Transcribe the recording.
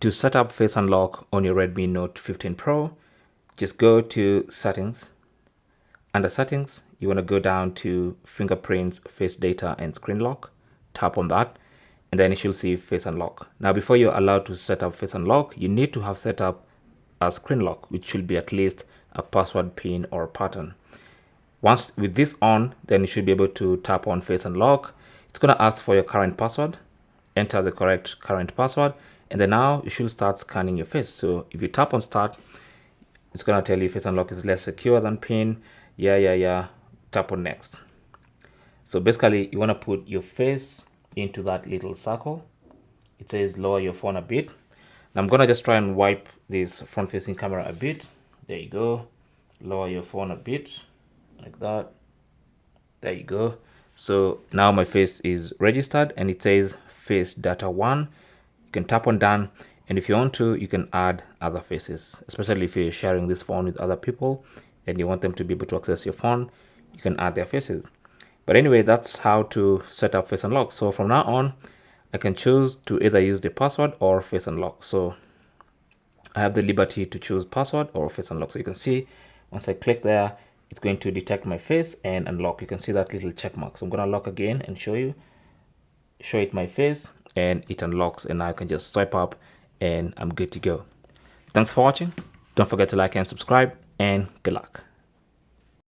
To set up Face Unlock on your Redmi Note 15 Pro, just go to Settings. Under Settings, you want to go down to Fingerprints, Face Data, and Screen Lock. Tap on that, and then you should see Face Unlock. Now, before you're allowed to set up Face Unlock, you need to have set up a screen lock, which should be at least a password, pin, or pattern. Once with this on, then you should be able to tap on Face Unlock. It's going to ask for your current password. Enter the correct current password, and then now you should start scanning your face. So if you tap on Start, it's going to tell you Face Unlock is less secure than PIN. Yeah. Tap on Next. So basically, you want to put your face into that little circle. It says lower your phone a bit. Now I'm going to just try and wipe this front-facing camera a bit. There you go. Lower your phone a bit, like that. There you go. So now my face is registered and it says Face Data 1. You can tap on Done. And if you want to, you can add other faces, especially if you're sharing this phone with other people and you want them to be able to access your phone, you can add their faces. But anyway, that's how to set up Face Unlock. So from now on, I can choose to either use the password or Face Unlock. So I have the liberty to choose password or Face Unlock. So you can see once I click there, it's going to detect my face and unlock. You can see that little check mark. So I'm going to lock again and show it my face, and it unlocks, and now I can just swipe up and I'm good to go. Thanks for watching. Don't forget to like and subscribe, and good luck.